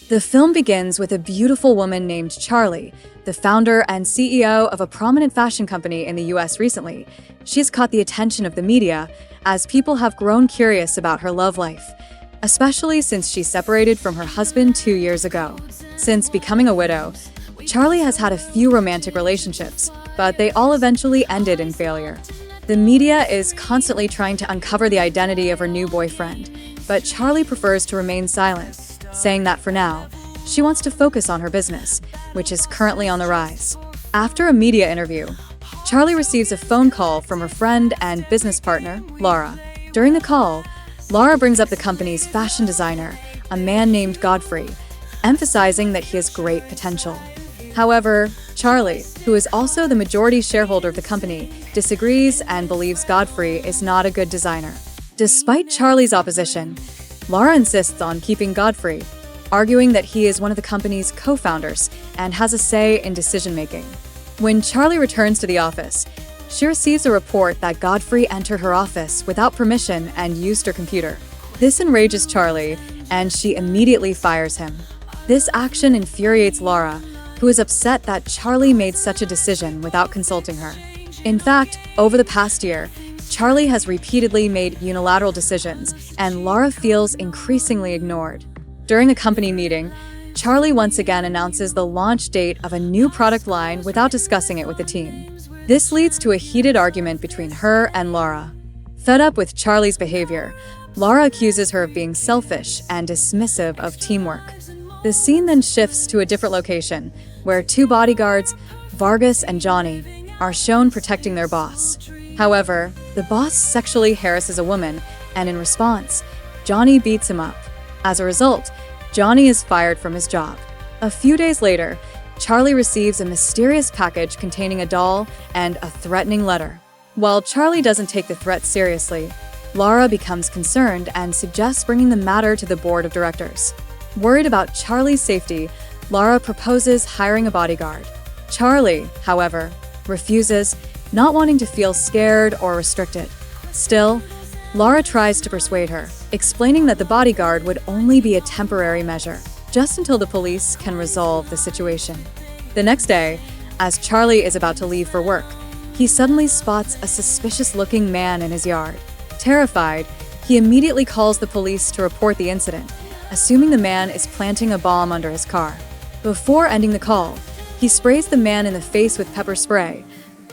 The film begins with a beautiful woman named Charlie, the founder and CEO of a prominent fashion company in the US recently. She's caught the attention of the media as people have grown curious about her love life, especially since she separated from her husband 2 years ago. Since becoming a widow, Charlie has had a few romantic relationships, but they all eventually ended in failure. The media is constantly trying to uncover the identity of her new boyfriend, but Charlie prefers to remain silent, saying that for now, she wants to focus on her business, which is currently on the rise. After a media interview, Charlie receives a phone call from her friend and business partner, Laura. During the call, Laura brings up the company's fashion designer, a man named Godfrey, emphasizing that he has great potential. However, Charlie, who is also the majority shareholder of the company, disagrees and believes Godfrey is not a good designer. Despite Charlie's opposition, Laura insists on keeping Godfrey, arguing that he is one of the company's co-founders and has a say in decision-making. When Charlie returns to the office, she receives a report that Godfrey entered her office without permission and used her computer. This enrages Charlie, and she immediately fires him. This action infuriates Laura, who is upset that Charlie made such a decision without consulting her. In fact, over the past year, Charlie has repeatedly made unilateral decisions, and Laura feels increasingly ignored. During a company meeting, Charlie once again announces the launch date of a new product line without discussing it with the team. This leads to a heated argument between her and Laura. Fed up with Charlie's behavior, Laura accuses her of being selfish and dismissive of teamwork. The scene then shifts to a different location, where two bodyguards, Vargas and Johnny, are shown protecting their boss. However, the boss sexually harasses a woman, and in response, Johnny beats him up. As a result, Johnny is fired from his job. A few days later, Charlie receives a mysterious package containing a doll and a threatening letter. While Charlie doesn't take the threat seriously, Laura becomes concerned and suggests bringing the matter to the board of directors. Worried about Charlie's safety, Laura proposes hiring a bodyguard. Charlie, however, refuses, not wanting to feel scared or restricted. Still, Laura tries to persuade her, explaining that the bodyguard would only be a temporary measure, just until the police can resolve the situation. The next day, as Charlie is about to leave for work, he suddenly spots a suspicious-looking man in his yard. Terrified, he immediately calls the police to report the incident, assuming the man is planting a bomb under his car. Before ending the call, he sprays the man in the face with pepper spray,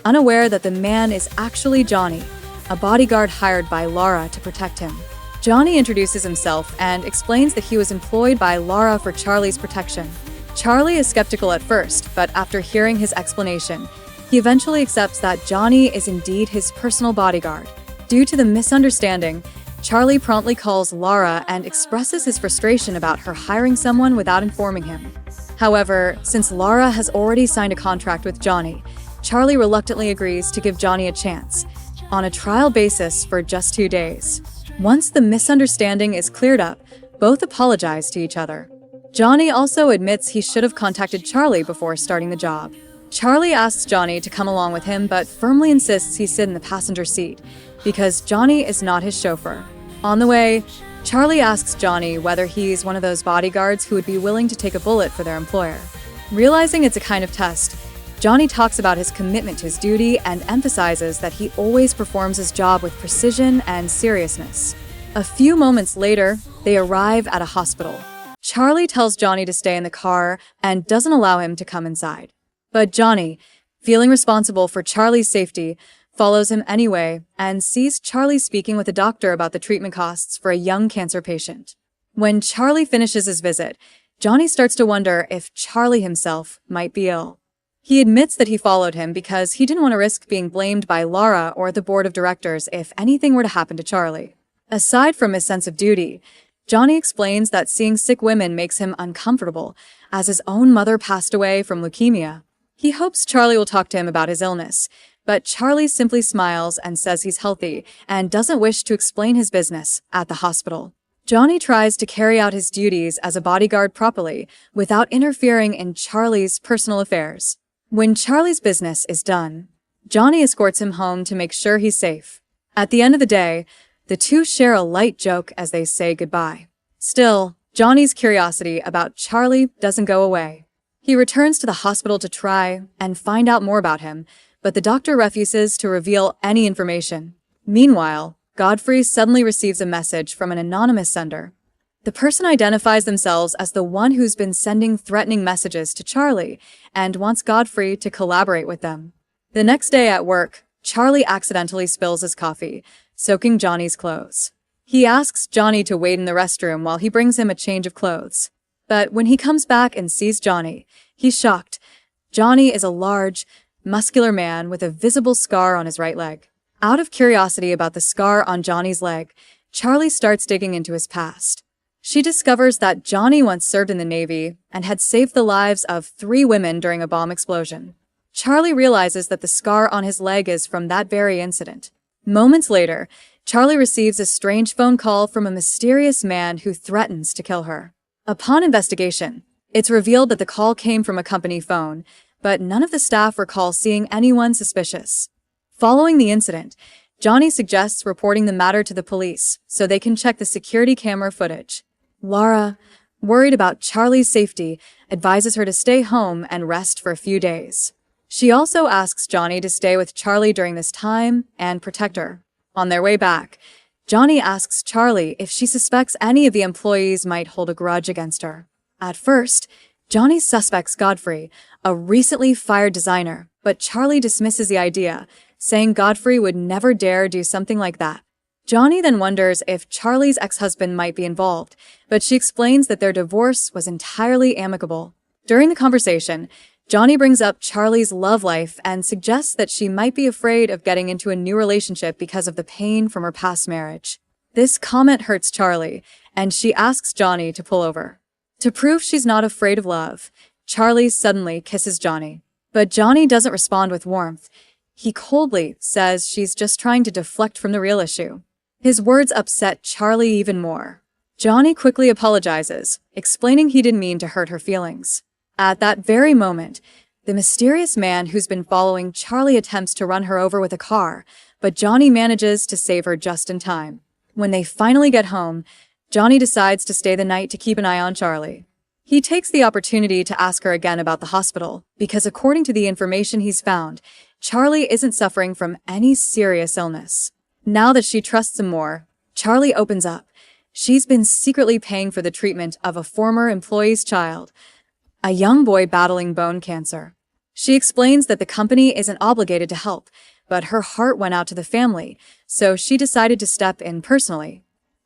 unaware that the man is actually Johnny, a bodyguard hired by Laura to protect him. Johnny introduces himself and explains that he was employed by Laura for Charlie's protection. Charlie is skeptical at first, but after hearing his explanation, he eventually accepts that Johnny is indeed his personal bodyguard. Due to the misunderstanding, Charlie promptly calls Laura and expresses his frustration about her hiring someone without informing him. However, since Laura has already signed a contract with Johnny, Charlie reluctantly agrees to give Johnny a chance, on a trial basis for just 2 days. Once the misunderstanding is cleared up, both apologize to each other. Johnny also admits he should have contacted Charlie before starting the job. Charlie asks Johnny to come along with him, but firmly insists he sit in the passenger seat, because Johnny is not his chauffeur. On the way, Charlie asks Johnny whether he's one of those bodyguards who would be willing to take a bullet for their employer. Realizing it's a kind of test, Johnny talks about his commitment to his duty and emphasizes that he always performs his job with precision and seriousness. A few moments later, they arrive at a hospital. Charlie tells Johnny to stay in the car and doesn't allow him to come inside. But Johnny, feeling responsible for Charlie's safety, follows him anyway and sees Charlie speaking with a doctor about the treatment costs for a young cancer patient. When Charlie finishes his visit, Johnny starts to wonder if Charlie himself might be ill. He admits that he followed him because he didn't want to risk being blamed by Laura or the board of directors if anything were to happen to Charlie. Aside from his sense of duty, Johnny explains that seeing sick women makes him uncomfortable, as his own mother passed away from leukemia. He hopes Charlie will talk to him about his illness, but Charlie simply smiles and says he's healthy and doesn't wish to explain his business at the hospital. Johnny tries to carry out his duties as a bodyguard properly without interfering in Charlie's personal affairs. When Charlie's business is done, Johnny escorts him home to make sure he's safe. At the end of the day, the two share a light joke as they say goodbye. Still, Johnny's curiosity about Charlie doesn't go away. He returns to the hospital to try and find out more about him, but the doctor refuses to reveal any information. Meanwhile, Godfrey suddenly receives a message from an anonymous sender. The person identifies themselves as the one who's been sending threatening messages to Charlie and wants Godfrey to collaborate with them. The next day at work, Charlie accidentally spills his coffee, soaking Johnny's clothes. He asks Johnny to wait in the restroom while he brings him a change of clothes. But when he comes back and sees Johnny, he's shocked. Johnny is a large, muscular man with a visible scar on his right leg. Out of curiosity about the scar on Johnny's leg, Charlie starts digging into his past. She discovers that Johnny once served in the Navy and had saved the lives of 3 women during a bomb explosion. Charlie realizes that the scar on his leg is from that very incident. Moments later, Charlie receives a strange phone call from a mysterious man who threatens to kill her. Upon investigation, it's revealed that the call came from a company phone, but none of the staff recall seeing anyone suspicious. Following the incident, Johnny suggests reporting the matter to the police so they can check the security camera footage. Laura, worried about Charlie's safety, advises her to stay home and rest for a few days. She also asks Johnny to stay with Charlie during this time and protect her. On their way back, Johnny asks Charlie if she suspects any of the employees might hold a grudge against her. At first, Johnny suspects Godfrey, a recently fired designer, but Charlie dismisses the idea, saying Godfrey would never dare do something like that. Johnny then wonders if Charlie's ex-husband might be involved, but she explains that their divorce was entirely amicable. During the conversation, Johnny brings up Charlie's love life and suggests that she might be afraid of getting into a new relationship because of the pain from her past marriage. This comment hurts Charlie, and she asks Johnny to pull over. To prove she's not afraid of love, Charlie suddenly kisses Johnny. But Johnny doesn't respond with warmth. He coldly says she's just trying to deflect from the real issue. His words upset Charlie even more. Johnny quickly apologizes, explaining he didn't mean to hurt her feelings. At that very moment, the mysterious man who's been following Charlie attempts to run her over with a car, but Johnny manages to save her just in time. When they finally get home, Johnny decides to stay the night to keep an eye on Charlie. He takes the opportunity to ask her again about the hospital, because according to the information he's found, Charlie isn't suffering from any serious illness. Now that she trusts him more, Charlie opens up. She's been secretly paying for the treatment of a former employee's child, a young boy battling bone cancer. She explains that the company isn't obligated to help, but her heart went out to the family, so she decided to step in personally.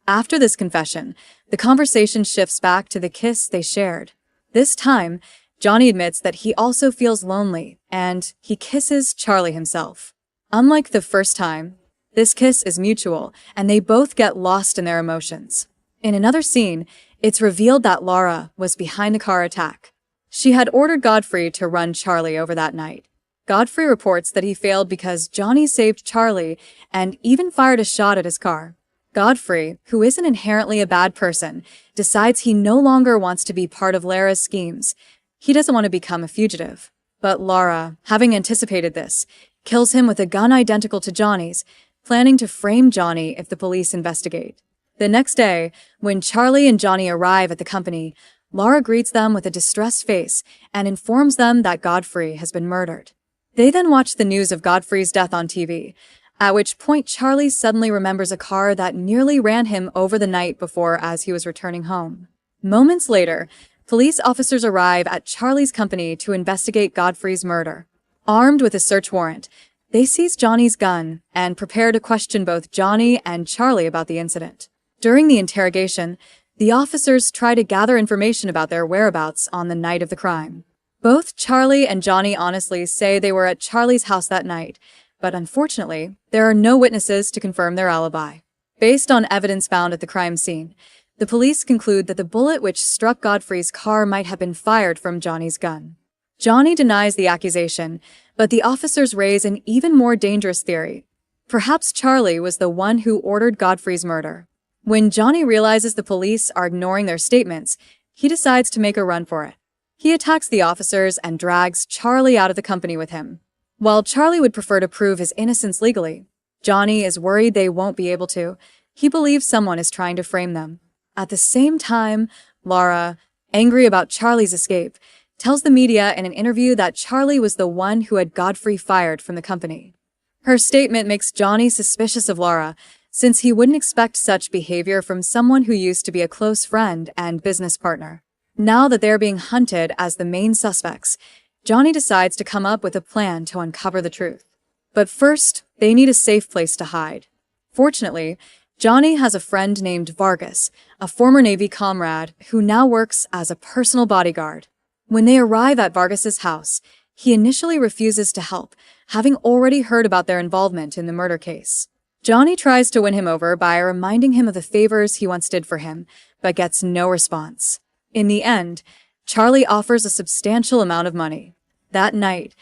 After this confession, the conversation shifts back to the kiss they shared. This time, Johnny admits that he also feels lonely, and he kisses Charlie himself. Unlike the first time, this kiss is mutual, and they both get lost in their emotions. In another scene, it's revealed that Laura was behind the car attack. She had ordered Godfrey to run Charlie over that night. Godfrey reports that he failed because Johnny saved Charlie and even fired a shot at his car. Godfrey, who isn't inherently a bad person, decides he no longer wants to be part of Lara's schemes. He doesn't want to become a fugitive. But Laura, having anticipated this, kills him with a gun identical to Johnny's, planning to frame Johnny if the police investigate. The next day, when Charlie and Johnny arrive at the company, Laura greets them with a distressed face and informs them that Godfrey has been murdered. They then watch the news of Godfrey's death on TV, at which point Charlie suddenly remembers a car that nearly ran him over the night before as he was returning home. Moments later, police officers arrive at Charlie's company to investigate Godfrey's murder. Armed with a search warrant, they seize Johnny's gun and prepare to question both Johnny and Charlie about the incident. During the interrogation, the officers try to gather information about their whereabouts on the night of the crime. Both Charlie and Johnny honestly say they were at Charlie's house that night, but unfortunately, there are no witnesses to confirm their alibi. Based on evidence found at the crime scene, the police conclude that the bullet which struck Godfrey's car might have been fired from Johnny's gun. Johnny denies the accusation, but the officers raise an even more dangerous theory. Perhaps Charlie was the one who ordered Godfrey's murder. When Johnny realizes the police are ignoring their statements, he decides to make a run for it. He attacks the officers and drags Charlie out of the company with him. While Charlie would prefer to prove his innocence legally, Johnny is worried they won't be able to. He believes someone is trying to frame them. At the same time, Laura, angry about Charlie's escape, tells the media in an interview that Charlie was the one who had Godfrey fired from the company. Her statement makes Johnny suspicious of Laura, since he wouldn't expect such behavior from someone who used to be a close friend and business partner. Now that they're being hunted as the main suspects, Johnny decides to come up with a plan to uncover the truth. But first, they need a safe place to hide. Fortunately, Johnny has a friend named Vargas, a former Navy comrade who now works as a personal bodyguard. When they arrive at Vargas's house, he initially refuses to help, having already heard about their involvement in the murder case. Johnny tries to win him over by reminding him of the favors he once did for him, but gets no response. In the end, Charlie offers a substantial amount of money. That night,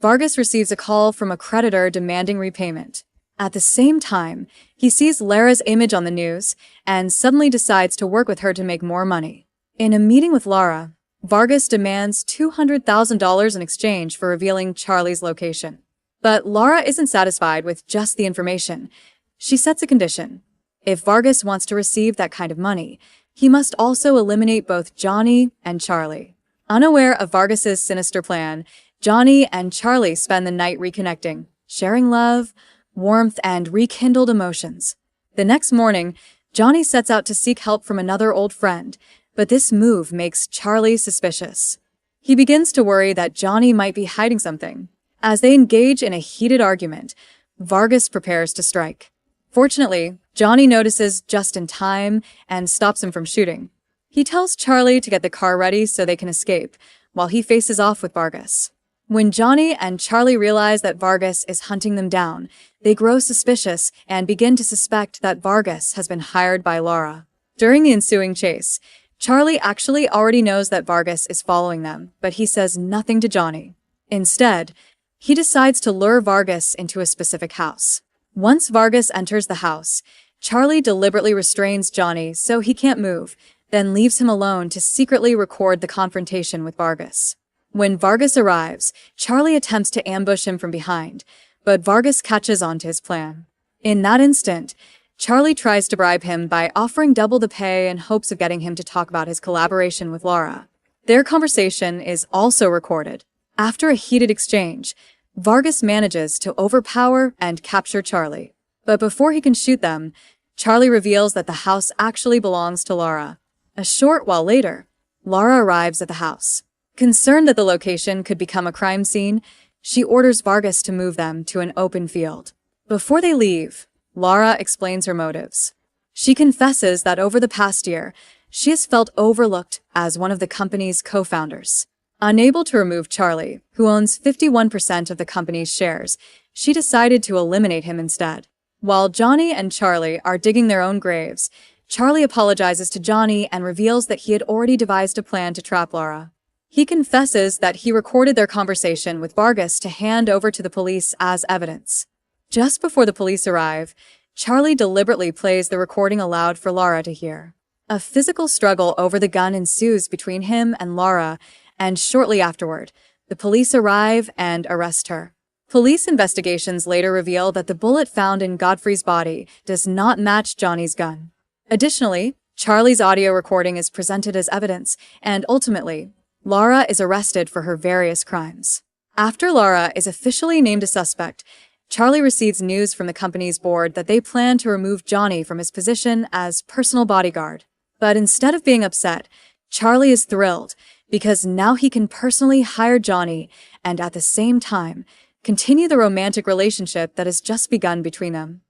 Vargas receives a call from a creditor demanding repayment. At the same time, he sees Lara's image on the news and suddenly decides to work with her to make more money. In a meeting with Lara, Vargas demands $200,000 in exchange for revealing Charlie's location. But Lara isn't satisfied with just the information. She sets a condition. If Vargas wants to receive that kind of money, he must also eliminate both Johnny and Charlie. Unaware of Vargas's sinister plan, Johnny and Charlie spend the night reconnecting, sharing love, warmth, and rekindled emotions. The next morning, Johnny sets out to seek help from another old friend, but this move makes Charlie suspicious. He begins to worry that Johnny might be hiding something. As they engage in a heated argument, Vargas prepares to strike. Fortunately, Johnny notices just in time and stops him from shooting. He tells Charlie to get the car ready so they can escape, while he faces off with Vargas. When Johnny and Charlie realize that Vargas is hunting them down, they grow suspicious and begin to suspect that Vargas has been hired by Lara. During the ensuing chase, Charlie actually already knows that Vargas is following them, but he says nothing to Johnny. Instead, he decides to lure Vargas into a specific house. Once Vargas enters the house, Charlie deliberately restrains Johnny so he can't move, then leaves him alone to secretly record the confrontation with Vargas. When Vargas arrives, Charlie attempts to ambush him from behind, but Vargas catches on to his plan. In that instant, Charlie tries to bribe him by offering double the pay in hopes of getting him to talk about his collaboration with Lara. Their conversation is also recorded. After a heated exchange, Vargas manages to overpower and capture Charlie. But before he can shoot them, Charlie reveals that the house actually belongs to Lara. A short while later, Lara arrives at the house. Concerned that the location could become a crime scene, she orders Vargas to move them to an open field. Before they leave, Lara explains her motives. She confesses that over the past year, she has felt overlooked as one of the company's co-founders. Unable to remove Charlie, who owns 51% of the company's shares, she decided to eliminate him instead. While Johnny and Charlie are digging their own graves, Charlie apologizes to Johnny and reveals that he had already devised a plan to trap Lara. He confesses that he recorded their conversation with Vargas to hand over to the police as evidence. Just before the police arrive, Charlie deliberately plays the recording aloud for Lara to hear. A physical struggle over the gun ensues between him and Lara, and shortly afterward, the police arrive and arrest her. Police investigations later reveal that the bullet found in Godfrey's body does not match Johnny's gun. Additionally, Charlie's audio recording is presented as evidence, and ultimately, Lara is arrested for her various crimes. After Lara is officially named a suspect, Charlie receives news from the company's board that they plan to remove Johnny from his position as personal bodyguard. But instead of being upset, Charlie is thrilled because now he can personally hire Johnny and at the same time continue the romantic relationship that has just begun between them.